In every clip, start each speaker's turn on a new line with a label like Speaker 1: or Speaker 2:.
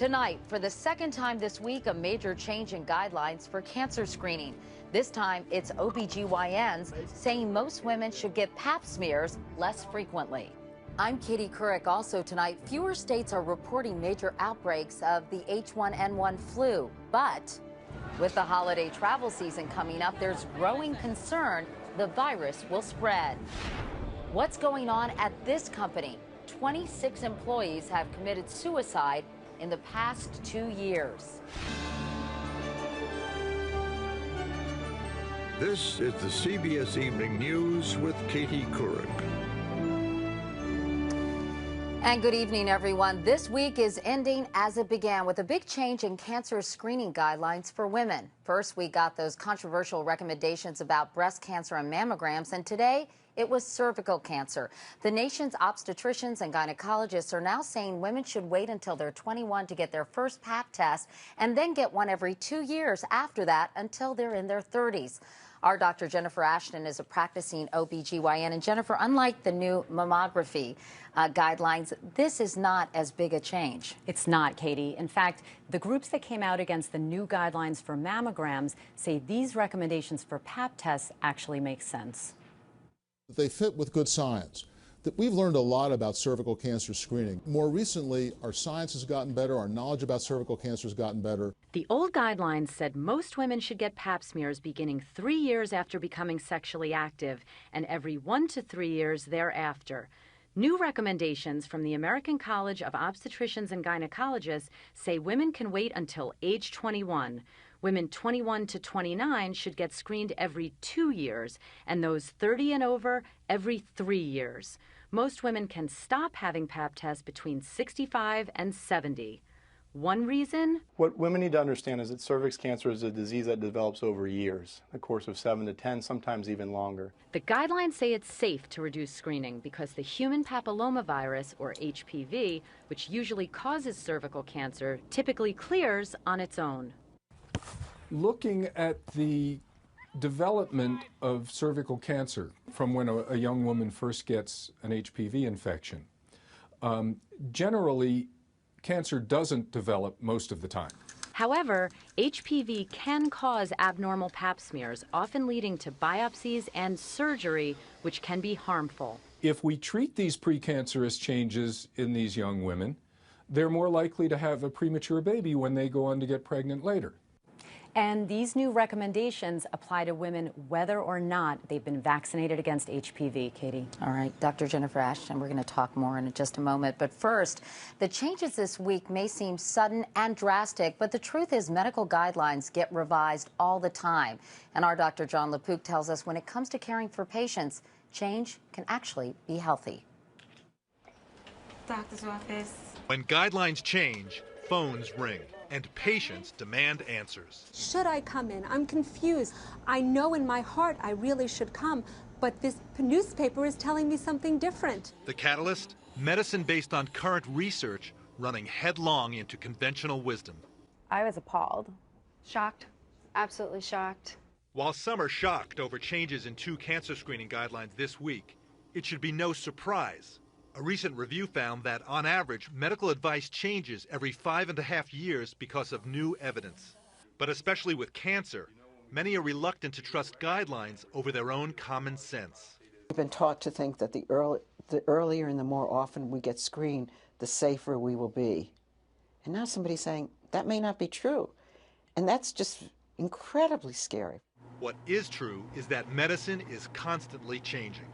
Speaker 1: Tonight, for the second time this week, a major change in guidelines for cancer screening. This time, it's OBGYNs saying most women should get pap smears less frequently. I'm Katie Couric. Also tonight, fewer states are reporting major outbreaks of the H1N1 flu. But with the holiday travel season coming up, there's growing concern the virus will spread. What's going on at this company? 26 employees have committed suicide in the past 2 years.
Speaker 2: This is the CBS Evening News with Katie Couric.
Speaker 1: And good evening, everyone. This week is ending as it began with a big change in cancer screening guidelines for women. First, we got those controversial recommendations about breast cancer and mammograms, and today it was cervical cancer. The nation's obstetricians and gynecologists are now saying women should wait until they're 21 to get their first pap test and then get one every 2 years after that until they're in their 30s. Our Dr. Jennifer Ashton is a practicing OBGYN. And Jennifer, unlike the new mammography guidelines, this is not as big a change.
Speaker 3: It's not, Katie. In fact, the groups that came out against the new guidelines for mammograms say these recommendations for pap tests actually make sense.
Speaker 4: They fit with good science. That we've learned a lot about cervical cancer screening. More recently, our science has gotten better, our knowledge about cervical cancer has gotten better.
Speaker 3: The old guidelines said most women should get pap smears beginning 3 years after becoming sexually active and every 1 to 3 years thereafter. New recommendations from the American College of Obstetricians and Gynecologists say women can wait until age 21. Women 21 to 29 should get screened every 2 years, and those 30 and over every 3 years. Most women can stop having pap tests between 65 and 70. One reason?
Speaker 5: What women need to understand is that cervix cancer is a disease that develops over years, a course of 7 to 10, sometimes even longer.
Speaker 3: The guidelines say it's safe to reduce screening because the human papillomavirus, or HPV, which usually causes cervical cancer, typically clears on its own.
Speaker 6: Looking at the development of cervical cancer from when a young woman first gets an HPV infection, generally cancer doesn't develop most of the time.
Speaker 3: However, HPV can cause abnormal pap smears, often leading to biopsies and surgery, which can be harmful.
Speaker 6: If we treat these precancerous changes in these young women, they're more likely to have a premature baby when they go on to get pregnant later.
Speaker 3: And these new recommendations apply to women whether or not they've been vaccinated against HPV, Katie.
Speaker 1: All right, Dr. Jennifer Ashton, we're going to talk more in just a moment. But first, the changes this week may seem sudden and drastic, but the truth is medical guidelines get revised all the time. And our Dr. John LaPook tells us when it comes to caring for patients, change can actually be healthy.
Speaker 7: Doctor's office.
Speaker 8: When guidelines change, phones ring. And patients demand answers.
Speaker 7: Should I come in? I'm confused. I know in my heart I really should come, but this newspaper is telling me something different.
Speaker 8: The catalyst? Medicine based on current research running headlong into conventional wisdom.
Speaker 9: I was appalled. Shocked. Absolutely shocked.
Speaker 8: While some are shocked over changes in 2 cancer screening guidelines this week, it should be no surprise. A recent review found that, on average, medical advice changes every 5.5 years because of new evidence. But especially with cancer, many are reluctant to trust guidelines over their own common sense.
Speaker 10: We've been taught to think that the earlier and the more often we get screened, the safer we will be. And now somebody's saying that may not be true. And that's just incredibly scary.
Speaker 8: What is true is that medicine is constantly changing.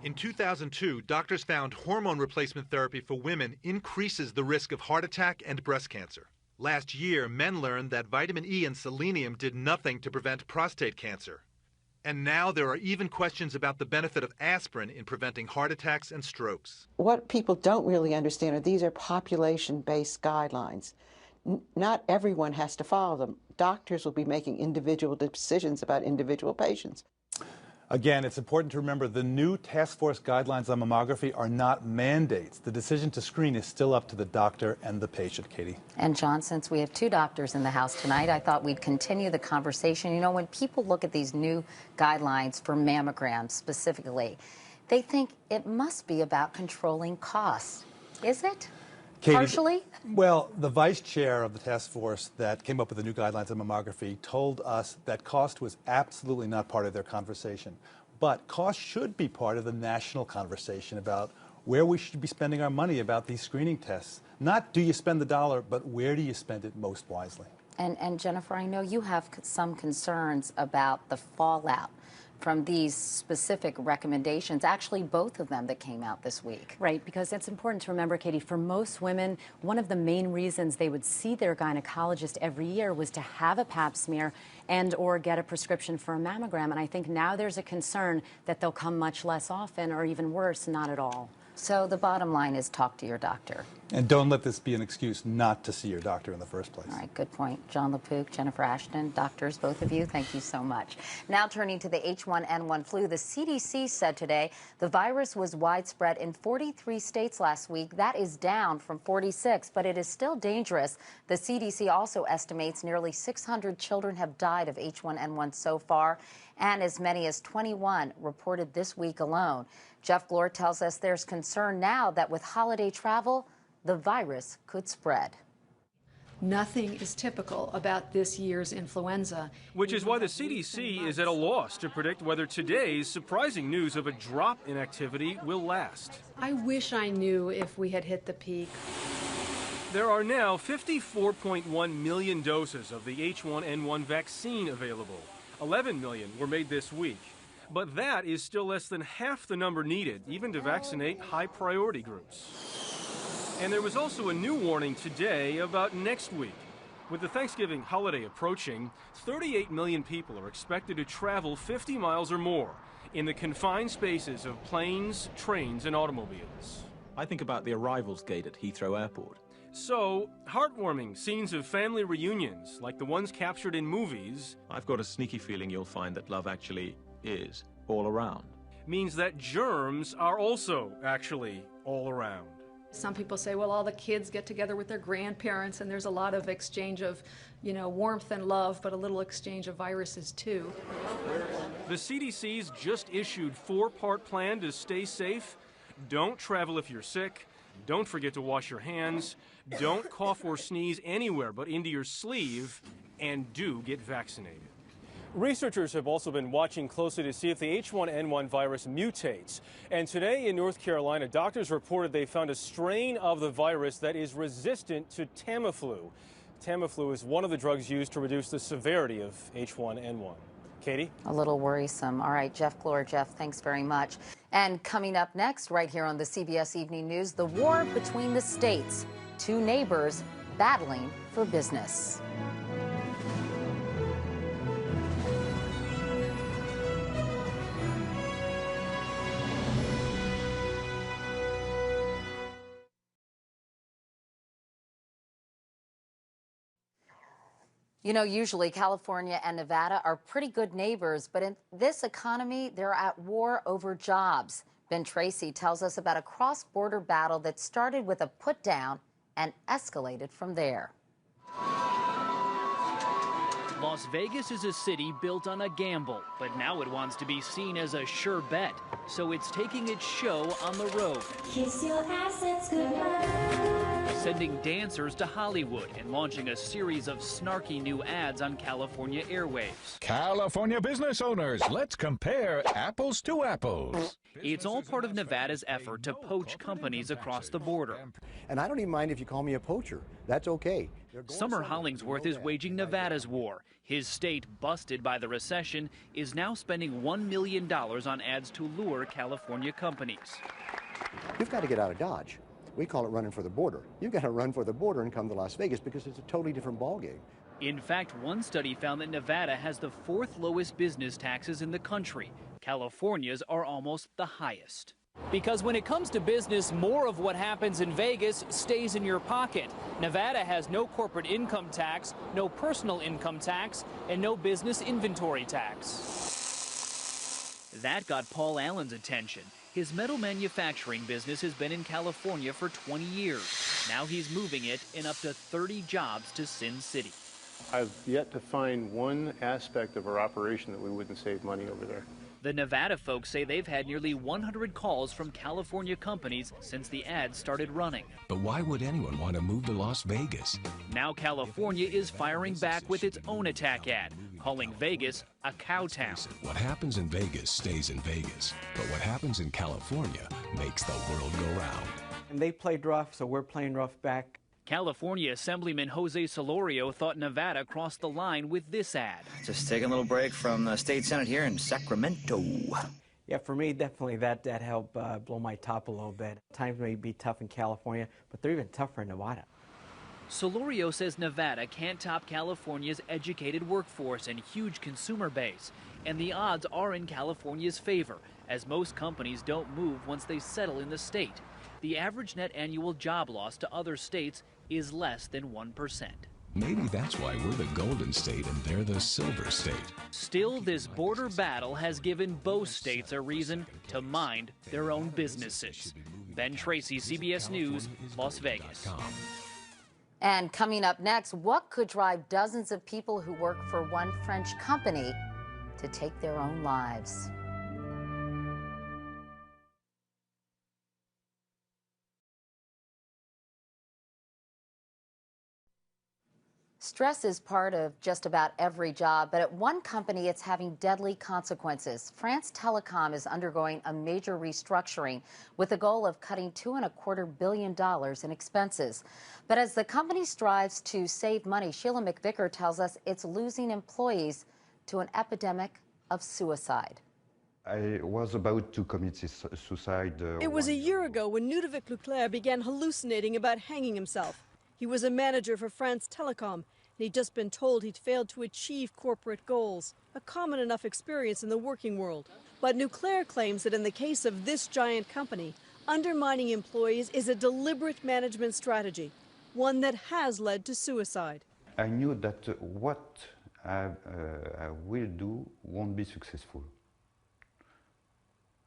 Speaker 8: In 2002, doctors found hormone replacement therapy for women increases the risk of heart attack and breast cancer. Last year, men learned that vitamin E and selenium did nothing to prevent prostate cancer. And now there are even questions about the benefit of aspirin in preventing heart attacks and strokes.
Speaker 10: What people don't really understand are these are population-based guidelines. Not everyone has to follow them. Doctors will be making individual decisions about individual patients.
Speaker 11: Again, it's important to remember the new task force guidelines on mammography are not mandates. The decision to screen is still up to the doctor and the patient, Katie.
Speaker 1: And John, since we have 2 doctors in the house tonight, I thought we'd continue the conversation. You know, when people look at these new guidelines for mammograms specifically, they think it must be about controlling costs. Is it?
Speaker 11: Katie,
Speaker 1: partially?
Speaker 11: Well, the vice chair of the task force that came up with the new guidelines on mammography told us that cost was absolutely not part of their conversation. But cost should be part of the national conversation about where we should be spending our money about these screening tests. Not do you spend the dollar, but where do you spend it most wisely?
Speaker 1: And Jennifer, I know you have some concerns about the fallout from these specific recommendations, actually both of them that came out this week.
Speaker 3: Right, because it's important to remember, Katie, for most women, one of the main reasons they would see their gynecologist every year was to have a pap smear and or get a prescription for a mammogram. And I think now there's a concern that they'll come much less often, or even worse, not at all.
Speaker 1: So the bottom line is talk to your doctor.
Speaker 11: And don't let this be an excuse not to see your doctor in the first place.
Speaker 1: All right, good point. John LaPook, Jennifer Ashton, doctors, both of you, thank you so much. Now turning to the H1N1 flu, the CDC said today the virus was widespread in 43 states last week. That is down from 46, but it is still dangerous. The CDC also estimates nearly 600 children have died of H1N1 so far, and as many as 21 reported this week alone. Jeff Glor tells us there's concern now that with holiday travel, the virus could spread.
Speaker 12: Nothing is typical about this year's influenza.
Speaker 13: Which is why the CDC is at a loss to predict whether today's surprising news of a drop in activity will last.
Speaker 12: I wish I knew if we had hit the peak.
Speaker 13: There are now 54.1 million doses of the H1N1 vaccine available. 11 million were made this week. But that is still less than half the number needed, even to vaccinate high-priority groups. And there was also a new warning today about next week. With the Thanksgiving holiday approaching, 38 million people are expected to travel 50 miles or more in the confined spaces of planes, trains, and automobiles.
Speaker 14: I think about the arrivals gate at Heathrow Airport.
Speaker 13: So, heartwarming scenes of family reunions, like the ones captured in movies.
Speaker 14: I've got a sneaky feeling you'll find that love actually is all around.
Speaker 13: Means that germs are also actually all around.
Speaker 12: Some people say, well, all the kids get together with their grandparents and there's a lot of exchange of, warmth and love, but a little exchange of viruses too.
Speaker 13: The CDC's just issued 4-part plan to stay safe. Don't travel if you're sick. Don't forget to wash your hands. Don't cough or sneeze anywhere but into your sleeve. And do get vaccinated. Researchers have also been watching closely to see if the H1N1 virus mutates. And today in North Carolina, doctors reported they found a strain of the virus that is resistant to Tamiflu. Tamiflu is one of the drugs used to reduce the severity of H1N1. Katie?
Speaker 1: A little worrisome. All right, Jeff Glor. Jeff, thanks very much. And coming up next, right here on the CBS Evening News, the war between the states. Two neighbors battling for business. Usually California and Nevada are pretty good neighbors, but in this economy, they're at war over jobs. Ben Tracy tells us about a cross-border battle that started with a put-down and escalated from there.
Speaker 15: Las Vegas is a city built on a gamble, but now it wants to be seen as a sure bet. So it's taking its show on the road.
Speaker 16: Kiss your assets goodbye.
Speaker 15: Sending dancers to Hollywood and launching a series of snarky new ads on California airwaves.
Speaker 2: California business owners, let's compare apples to apples.
Speaker 15: It's all part of Nevada's effort to poach companies across the border.
Speaker 17: And I don't even mind if you call me a poacher. That's okay.
Speaker 15: Summer Hollingsworth is waging Nevada's war. His state, busted by the recession, is now spending $1 million on ads to lure California companies.
Speaker 17: You've got to get out of Dodge. We call it running for the border. You've got to run for the border and come to Las Vegas because it's a totally different ballgame.
Speaker 15: In fact, one study found that Nevada has the 4th lowest business taxes in the country. California's are almost the highest. Because when it comes to business, more of what happens in Vegas stays in your pocket. Nevada has no corporate income tax, no personal income tax, and no business inventory tax. That got Paul Allen's attention. His metal manufacturing business has been in California for 20 years. Now he's moving it in up to 30 jobs to Sin City.
Speaker 5: I've yet to find one aspect of our operation that we wouldn't save money over there.
Speaker 15: The Nevada folks say they've had nearly 100 calls from California companies since the ads started running.
Speaker 18: But why would anyone want to move to Las Vegas?
Speaker 15: Now California is firing back with its own attack ad, calling Vegas a cow town.
Speaker 18: What happens in Vegas stays in Vegas, but what happens in California makes the world go round.
Speaker 19: And they played rough, so we're playing rough back.
Speaker 15: California Assemblyman Jose Solorio thought Nevada crossed the line with this ad.
Speaker 20: Just taking a little break from the state senate here in Sacramento.
Speaker 19: Yeah, for me, definitely that helped blow my top a little bit. Times may be tough in California, but they're even tougher in Nevada.
Speaker 15: Solorio says Nevada can't top California's educated workforce and huge consumer base. And the odds are in California's favor, as most companies don't move once they settle in the state. The average net annual job loss to other states is less than 1%.
Speaker 18: Maybe that's why we're the Golden State and they're the Silver State.
Speaker 15: Still, this border battle has given both states a reason to mind their own businesses. Ben Tracy, CBS News, Las Vegas.
Speaker 1: And coming up next, what could drive dozens of people who work for one French company to take their own lives? Stress is part of just about every job, but at one company it's having deadly consequences. France Telecom is undergoing a major restructuring with the goal of cutting $2.25 billion in expenses. But as the company strives to save money, Sheila McVicker tells us it's losing employees to an epidemic of suicide.
Speaker 21: I was about to commit suicide.
Speaker 22: It was a year ago when Ludovic Leclerc began hallucinating about hanging himself. He was a manager for France Telecom, and he'd just been told he'd failed to achieve corporate goals, a common enough experience in the working world. But Leclerc claims that in the case of this giant company, undermining employees is a deliberate management strategy, one that has led to suicide.
Speaker 21: I knew that what I will do won't be successful.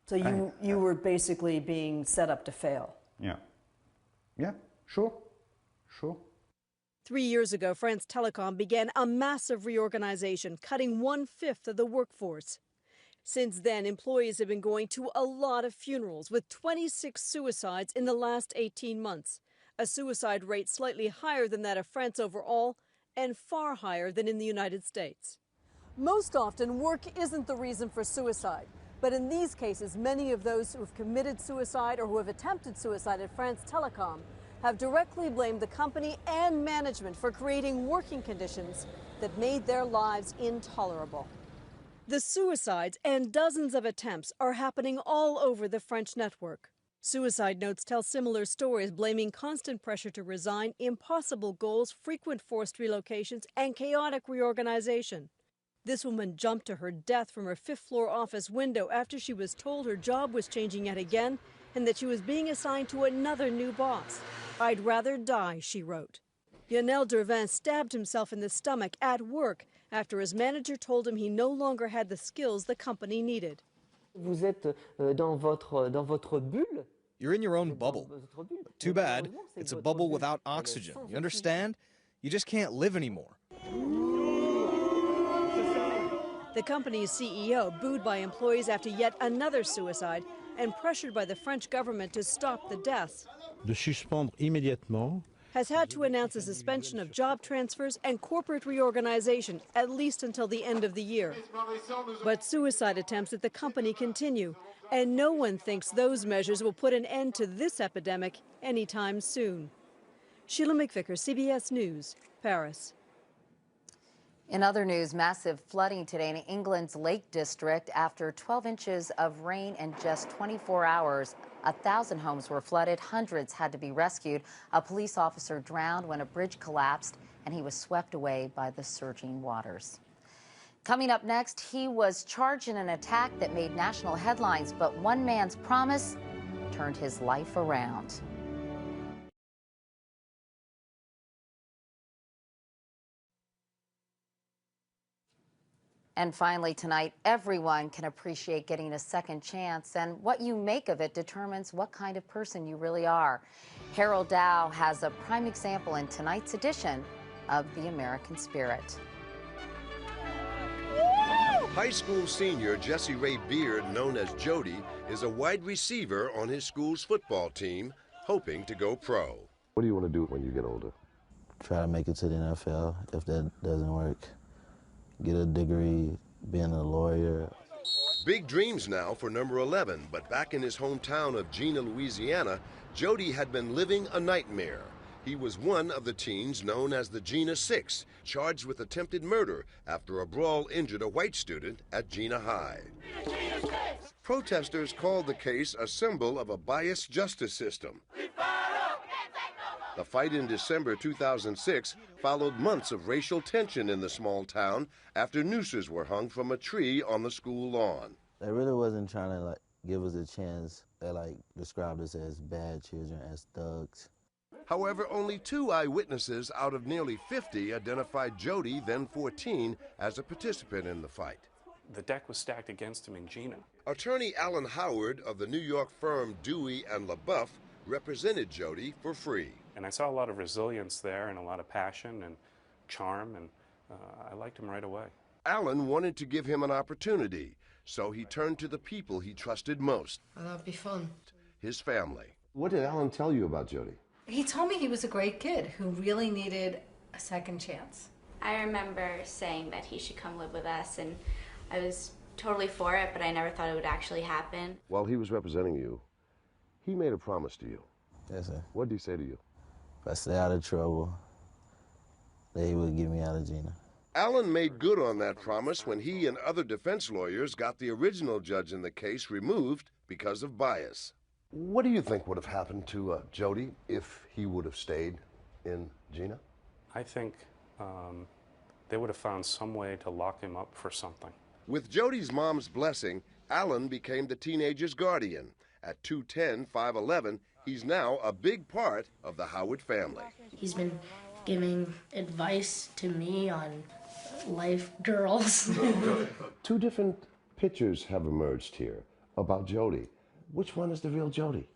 Speaker 22: So you were basically being set up to fail?
Speaker 21: Yeah. Yeah, sure.
Speaker 22: 3 years ago, France Telecom began a massive reorganization, cutting 1/5 of the workforce. Since then, employees have been going to a lot of funerals, with 26 suicides in the last 18 months, a suicide rate slightly higher than that of France overall and far higher than in the United States. Most often, work isn't the reason for suicide. But in these cases, many of those who have committed suicide or who have attempted suicide at France Telecom have directly blamed the company and management for creating working conditions that made their lives intolerable. The suicides and dozens of attempts are happening all over the French network. Suicide notes tell similar stories, blaming constant pressure to resign, impossible goals, frequent forced relocations, and chaotic reorganization. This woman jumped to her death from her 5th-floor office window after she was told her job was changing yet again and that she was being assigned to another new boss. "I'd rather die," she wrote. Lionel Dervin stabbed himself in the stomach at work after his manager told him he no longer had the skills the company needed.
Speaker 23: Vous êtes dans votre bulle.
Speaker 24: You're in your own bubble. Too bad. It's a bubble without oxygen. You understand? You just can't live anymore.
Speaker 22: The company's CEO, booed by employees after yet another suicide and pressured by the French government to stop the deaths,
Speaker 25: de suspendre immédiatement,
Speaker 22: has had to announce a suspension of job transfers and corporate reorganization, at least until the end of the year. But suicide attempts at the company continue, and no one thinks those measures will put an end to this epidemic anytime soon. Sheila McVicker, CBS News, Paris.
Speaker 1: In other news, massive flooding today in England's Lake District after 12 inches of rain in just 24 hours. 1,000 homes were flooded. Hundreds had to be rescued. A police officer drowned when a bridge collapsed, and he was swept away by the surging waters. Coming up next, he was charged in an attack that made national headlines, but one man's promise turned his life around. And finally tonight, everyone can appreciate getting a second chance, and what you make of it determines what kind of person you really are. Harold Dow has a prime example in tonight's edition of The American Spirit.
Speaker 4: High school senior Jesse Ray Beard, known as Jody, is a wide receiver on his school's football team, hoping to go pro.
Speaker 6: What do you want to do when you get older?
Speaker 7: Try to make it to the NFL. If that doesn't work, get a degree, being a lawyer.
Speaker 4: Big dreams now for number 11, but back in his hometown of Gina, Louisiana, Jody had been living a nightmare. He was one of the teens known as the Gina Six, charged with attempted murder after a brawl injured a white student at Gina High. Protesters called the case a symbol of a biased justice system. The fight in December 2006 followed months of racial tension in the small town after nooses were hung from a tree on the school lawn.
Speaker 7: They really wasn't trying to give us a chance. They described us as bad children, as thugs.
Speaker 4: However, only 2 eyewitnesses out of nearly 50 identified Jody, then 14, as a participant in the fight.
Speaker 8: The deck was stacked against him in Gina.
Speaker 4: Attorney Alan Howard of the New York firm Dewey and LaBeouf represented Jody for free.
Speaker 8: And I saw a lot of resilience there and a lot of passion and charm, and I liked him right away.
Speaker 4: Alan wanted to give him an opportunity, so he turned to the people he trusted most.
Speaker 9: Well, that'd be fun.
Speaker 4: His family.
Speaker 6: What did Alan tell you about Jody?
Speaker 9: He told me he was a great kid who really needed a second chance.
Speaker 26: I remember saying that he should come live with us, and I was totally for it, but I never thought it would actually happen.
Speaker 6: While he was representing you, he made a promise to you.
Speaker 7: Yes, sir.
Speaker 6: What did he say to you?
Speaker 7: If I stay out of trouble, they would get me out of Gina.
Speaker 4: Alan made good on that promise when he and other defense lawyers got the original judge in the case removed because of bias.
Speaker 6: What do you think would have happened to Jody if he would have stayed in Gina?
Speaker 8: I think they would have found some way to lock him up for something.
Speaker 4: With Jody's mom's blessing, Alan became the teenager's guardian. At 2'10", 5'11", he's now a big part of the Howard family.
Speaker 27: He's been giving advice to me on life, girls.
Speaker 6: 2 different pictures have emerged here about Jody. Which one is the real Jody?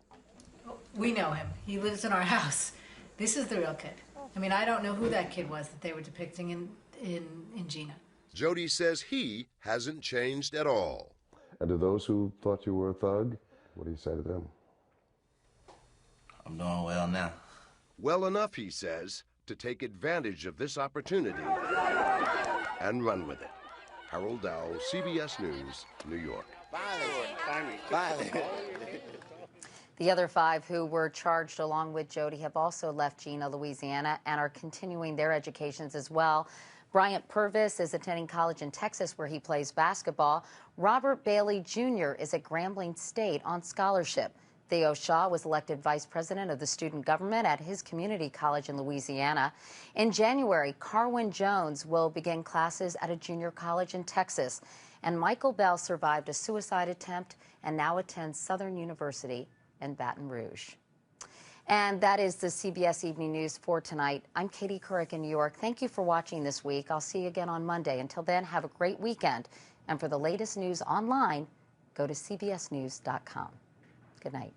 Speaker 9: We know him. He lives in our house. This is the real kid. I mean, I don't know who that kid was that they were depicting in Gina.
Speaker 4: Jody says he hasn't changed at all.
Speaker 6: And to those who thought you were a thug, what do you say to them?
Speaker 7: I'm doing well now.
Speaker 4: Well enough, he says, to take advantage of this opportunity and run with it. Harold Dowell, CBS News, New York.
Speaker 1: The other 5 who were charged along with Jody have also left Gina, Louisiana, and are continuing their educations as well. Bryant Purvis is attending college in Texas where he plays basketball. Robert Bailey Jr. is at Grambling State on scholarship. Theo Shaw was elected vice president of the student government at his community college in Louisiana. In January, Carwin Jones will begin classes at a junior college in Texas. And Michael Bell survived a suicide attempt and now attends Southern University in Baton Rouge. And that is the CBS Evening News for tonight. I'm Katie Couric in New York. Thank you for watching this week. I'll see you again on Monday. Until then, have a great weekend. And for the latest news online, go to cbsnews.com. Good night.